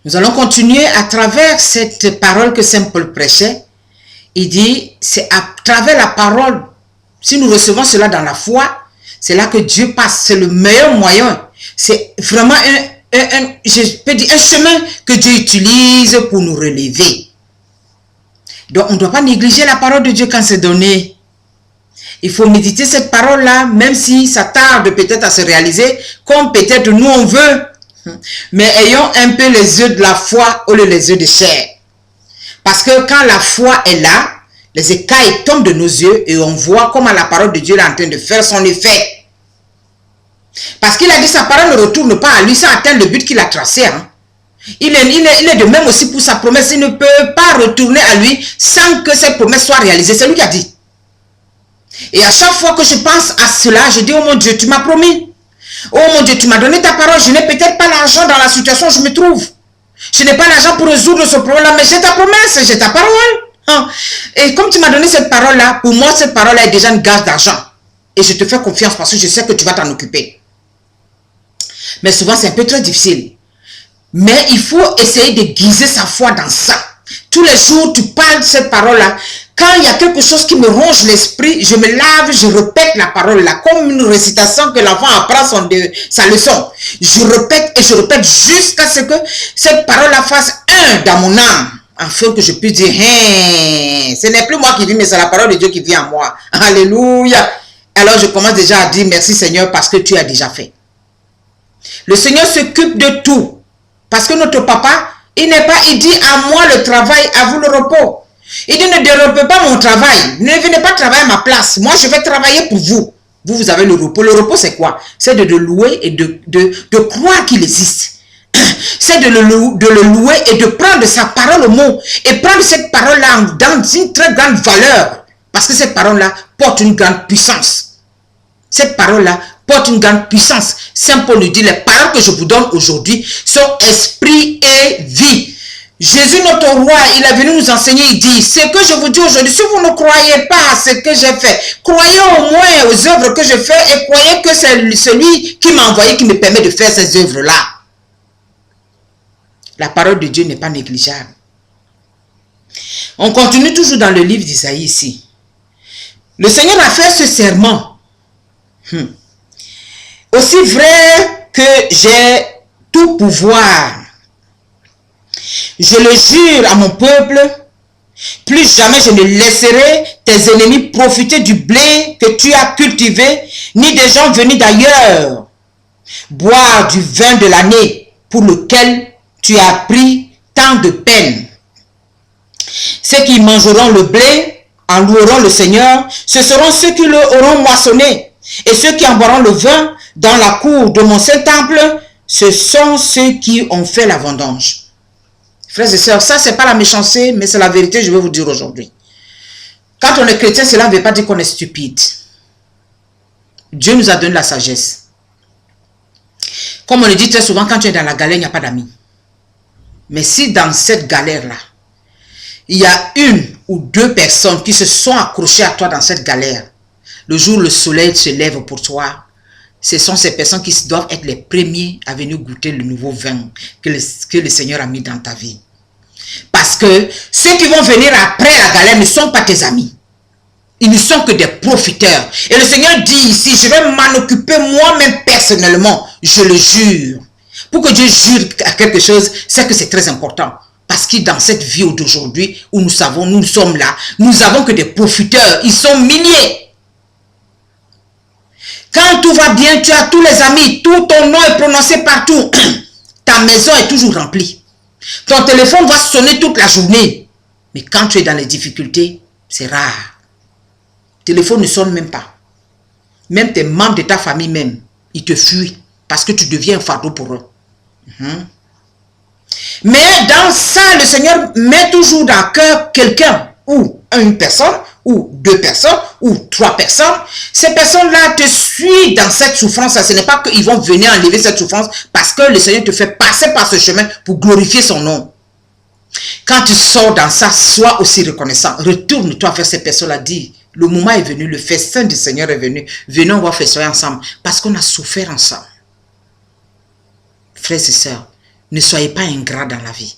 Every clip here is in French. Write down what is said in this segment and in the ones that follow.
Nous allons continuer à travers cette parole que Saint Paul prêchait. Il dit, c'est à travers la parole, si nous recevons cela dans la foi, c'est là que Dieu passe. C'est le meilleur moyen. C'est vraiment je peux dire, un chemin que Dieu utilise pour nous relever. Donc, on ne doit pas négliger la parole de Dieu quand c'est donné. Il faut méditer cette parole-là, même si ça tarde peut-être à se réaliser, comme peut-être nous on veut. Mais ayons un peu les yeux de la foi au lieu des yeux de chair. Parce que quand la foi est là, les écailles tombent de nos yeux et on voit comment la parole de Dieu est en train de faire son effet. Parce qu'il a dit sa parole ne retourne pas à lui sans atteindre le but qu'il a tracé. Hein. Il est de même aussi pour sa promesse. Il ne peut pas retourner à lui sans que cette promesse soit réalisée. C'est lui qui a dit. Et à chaque fois que je pense à cela, je dis, oh mon Dieu, tu m'as promis. Oh mon Dieu, tu m'as donné ta parole. Je n'ai peut-être pas l'argent dans la situation où je me trouve. Je n'ai pas l'argent pour résoudre ce problème-là, mais j'ai ta promesse, j'ai ta parole. Hein. Et comme tu m'as donné cette parole-là, pour moi, cette parole-là est déjà une gage d'argent. Et je te fais confiance parce que je sais que tu vas t'en occuper. Mais souvent, c'est un peu très difficile. Mais il faut essayer de guiser sa foi dans ça. Tous les jours, tu parles de cette parole-là. Quand il y a quelque chose qui me ronge l'esprit, je me lave, je répète la parole là, comme une récitation que l'enfant apprend sa leçon. Je répète et je répète jusqu'à ce que cette parole-là fasse un dans mon âme, afin que je puisse dire, hey, ce n'est plus moi qui vis, mais c'est la parole de Dieu qui vit en moi. Alléluia. Alors je commence déjà à dire merci Seigneur parce que tu as déjà fait. Le Seigneur s'occupe de tout. Parce que notre papa, il dit à moi le travail, à vous le repos. Il dit ne dérobez pas mon travail. Ne venez pas travailler à ma place. Moi, je vais travailler pour vous. Vous avez le repos. Le repos, c'est quoi? C'est de le louer et de croire qu'il existe. C'est de le louer et de prendre sa parole au mot. Et prendre cette parole-là dans une très grande valeur. Parce que cette parole-là porte une grande puissance. Cette parole-là porte une grande puissance. Saint Paul nous dit, les paroles que je vous donne aujourd'hui sont esprit et vie. Jésus, notre roi, il est venu nous enseigner, il dit, ce que je vous dis aujourd'hui, si vous ne croyez pas à ce que j'ai fait, croyez au moins aux œuvres que je fais et croyez que c'est celui qui m'a envoyé qui me permet de faire ces œuvres-là. La parole de Dieu n'est pas négligeable. On continue toujours dans le livre d'Isaïe ici. Le Seigneur a fait ce serment. Aussi vrai que j'ai tout pouvoir, je le jure à mon peuple, plus jamais je ne laisserai tes ennemis profiter du blé que tu as cultivé, ni des gens venus d'ailleurs boire du vin de l'année pour lequel tu as pris tant de peine. Ceux qui mangeront le blé en loueront le Seigneur, ce seront ceux qui le auront moissonné, et ceux qui en boiront le vin dans la cour de mon Saint-Temple, ce sont ceux qui ont fait la vendange. Frères et sœurs, ça, c'est pas la méchanceté, mais c'est la vérité, je vais vous dire aujourd'hui. Quand on est chrétien, cela ne veut pas dire qu'on est stupide. Dieu nous a donné la sagesse. Comme on le dit très souvent, quand tu es dans la galère, il n'y a pas d'amis. Mais si dans cette galère-là, il y a une ou deux personnes qui se sont accrochées à toi dans cette galère, le jour où le soleil se lève pour toi, ce sont ces personnes qui doivent être les premiers à venir goûter le nouveau vin que le Seigneur a mis dans ta vie. Parce que ceux qui vont venir après la galère ne sont pas tes amis. Ils ne sont que des profiteurs. Et le Seigneur dit ici, je vais m'en occuper moi-même personnellement. Je le jure. Pour que Dieu jure à quelque chose, c'est que c'est très important. Parce que dans cette vie d'aujourd'hui, où nous sommes là, nous avons que des profiteurs. Ils sont milliers. Quand tout va bien, tu as tous les amis, tout ton nom est prononcé partout. Ta maison est toujours remplie. Ton téléphone va sonner toute la journée. Mais quand tu es dans les difficultés, c'est rare. Le téléphone ne sonne même pas. Même tes membres de ta famille même, ils te fuient parce que tu deviens un fardeau pour eux. Mais dans ça, le Seigneur met toujours dans le cœur quelqu'un ou une personne ou deux personnes, ou trois personnes, ces personnes-là te suivent dans cette souffrance. Ce n'est pas qu'ils vont venir enlever cette souffrance parce que le Seigneur te fait passer par ce chemin pour glorifier son nom. Quand tu sors dans ça, sois aussi reconnaissant. Retourne-toi vers ces personnes-là, dis, le moment est venu, le festin du Seigneur est venu. Venons, on va festoyer ensemble parce qu'on a souffert ensemble. Frères et sœurs, Ne soyez pas ingrat dans la vie.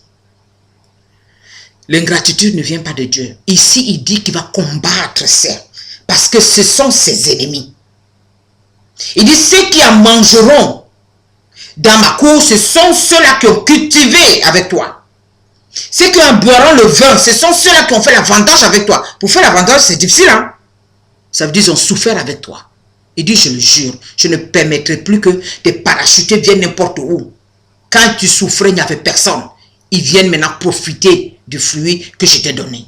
L'ingratitude ne vient pas de Dieu. Ici, il dit qu'il va combattre ça. Parce que ce sont ses ennemis. Il dit, ceux qui en mangeront dans ma cour, ce sont ceux-là qui ont cultivé avec toi. Ceux qui en boiront le vin, ce sont ceux-là qui ont fait la vendange avec toi. Pour faire la vendange, c'est difficile, hein? Ça veut dire qu'ils ont souffert avec toi. Il dit, je le jure, je ne permettrai plus que des parachutés viennent n'importe où. Quand tu souffrais, il n'y avait personne. Ils viennent maintenant profiter du fruit que je t'ai donné.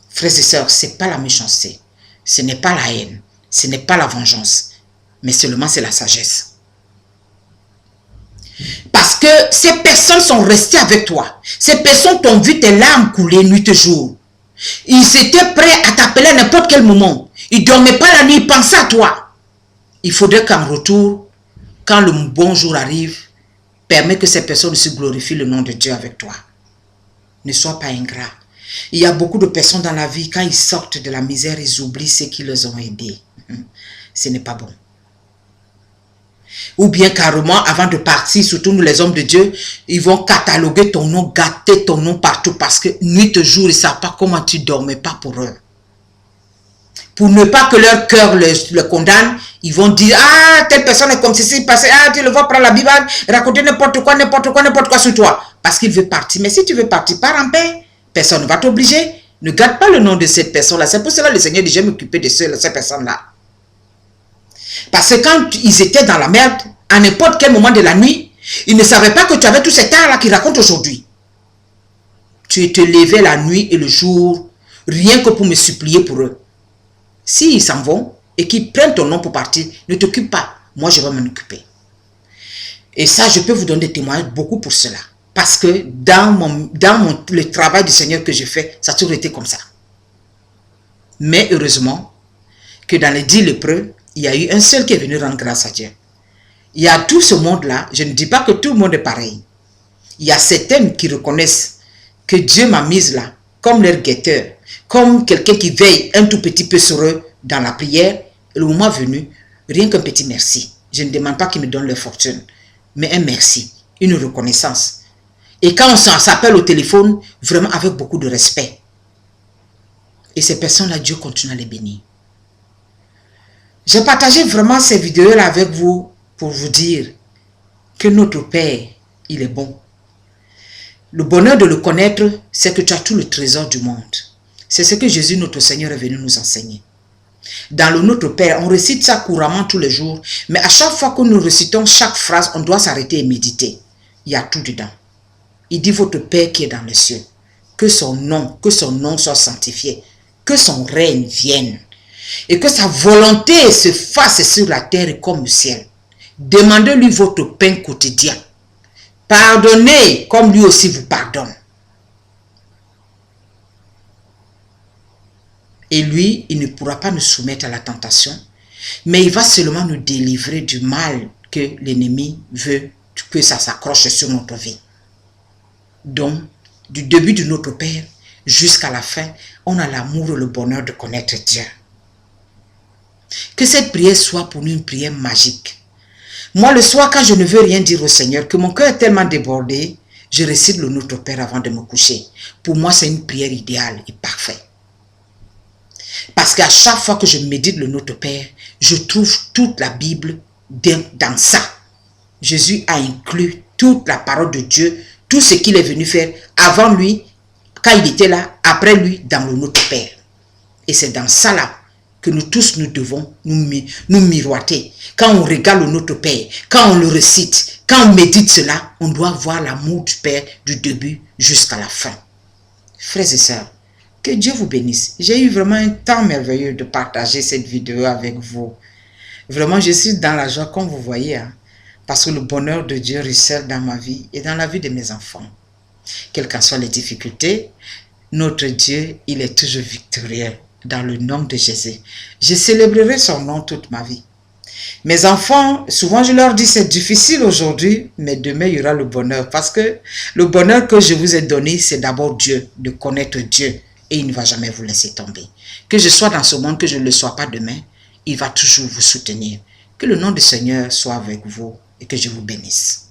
Frères et sœurs, ce n'est pas la méchanceté. Ce n'est pas la haine. Ce n'est pas la vengeance. Mais seulement c'est la sagesse. Parce que ces personnes sont restées avec toi. Ces personnes t'ont vu tes larmes couler nuit et jour. Ils étaient prêts à t'appeler à n'importe quel moment. Ils ne dormaient pas la nuit, ils pensaient à toi. Il faudrait qu'en retour, quand le bon jour arrive, permet que ces personnes se glorifient le nom de Dieu avec toi. Ne sois pas ingrat. Il y a beaucoup de personnes dans la vie, quand ils sortent de la misère, ils oublient ceux qui les ont aidés. Ce n'est pas bon. Ou bien carrément, avant de partir, surtout nous les hommes de Dieu, ils vont cataloguer ton nom, gâter ton nom partout parce que nuit et jour, ils ne savent pas comment tu dormais pas pour eux. Pour ne pas que leur cœur le condamne, ils vont dire, ah, telle personne est comme ceci, passé, ah, tu le vois prendre la Bible, raconter n'importe quoi sur toi. Parce qu'il veut partir. Mais si tu veux partir, pars en paix. Personne ne va t'obliger. Ne garde pas le nom de cette personne-là. C'est pour cela que le Seigneur dit, je vais m'occuper de ces personnes-là. Parce que quand ils étaient dans la merde, à n'importe quel moment de la nuit, ils ne savaient pas que tu avais tous ces temps-là qu'ils racontent aujourd'hui. Tu te levais la nuit et le jour, rien que pour me supplier pour eux. S'ils s'en vont et qu'ils prennent ton nom pour partir, ne t'occupe pas. Moi, je vais m'en occuper. Et ça, je peux vous donner des témoignages beaucoup pour cela. Parce que dans le travail du Seigneur que je fais, ça a toujours été comme ça. Mais heureusement, que dans les 10 lépreux, il y a eu un seul qui est venu rendre grâce à Dieu. Il y a tout ce monde-là, je ne dis pas que tout le monde est pareil. Il y a certains qui reconnaissent que Dieu m'a mise là, comme leur guetteur, comme quelqu'un qui veille un tout petit peu sur eux dans la prière. Et le moment venu, rien qu'un petit merci. Je ne demande pas qu'ils me donnent leur fortune, mais un merci, une reconnaissance. Et quand on s'appelle au téléphone, vraiment avec beaucoup de respect. Et ces personnes-là, Dieu continue à les bénir. J'ai partagé vraiment ces vidéos-là avec vous pour vous dire que notre Père, il est bon. Le bonheur de le connaître, c'est que tu as tout le trésor du monde. C'est ce que Jésus, notre Seigneur, est venu nous enseigner. Dans le Notre Père, on récite ça couramment tous les jours, mais à chaque fois que nous récitons chaque phrase, on doit s'arrêter et méditer. Il y a tout dedans. Il dit, votre Père qui est dans les cieux, que son nom soit sanctifié, que son règne vienne, et que sa volonté se fasse sur la terre comme au ciel. Demandez-lui votre pain quotidien. Pardonnez comme lui aussi vous pardonne. Et lui, il ne pourra pas nous soumettre à la tentation, mais il va seulement nous délivrer du mal que l'ennemi veut que ça s'accroche sur notre vie. Donc, du début de notre Père jusqu'à la fin, on a l'amour et le bonheur de connaître Dieu. Que cette prière soit pour nous une prière magique. Moi, le soir, quand je ne veux rien dire au Seigneur, que mon cœur est tellement débordé, je récite le Notre Père avant de me coucher. Pour moi, c'est une prière idéale et parfaite. Parce qu'à chaque fois que je médite le Notre Père, je trouve toute la Bible dans ça. Jésus a inclus toute la parole de Dieu, tout ce qu'il est venu faire avant lui, quand il était là, après lui, dans le Notre Père. Et c'est dans ça là que nous tous, nous devons nous miroiter. Quand on regarde le Notre Père, quand on le récite, quand on médite cela, on doit voir l'amour du Père du début jusqu'à la fin. Frères et sœurs, que Dieu vous bénisse. J'ai eu vraiment un temps merveilleux de partager cette vidéo avec vous. Vraiment, je suis dans la joie, comme vous voyez, hein, parce que le bonheur de Dieu ruisselle dans ma vie et dans la vie de mes enfants. Quelles qu'en soient les difficultés, notre Dieu, il est toujours victorieux. Dans le nom de Jésus. Je célébrerai son nom toute ma vie. Mes enfants, souvent je leur dis c'est difficile aujourd'hui, mais demain il y aura le bonheur. Parce que le bonheur que je vous ai donné, c'est d'abord Dieu, de connaître Dieu. Et il ne va jamais vous laisser tomber. Que je sois dans ce monde, que je ne le sois pas demain, il va toujours vous soutenir. Que le nom du Seigneur soit avec vous et que je vous bénisse.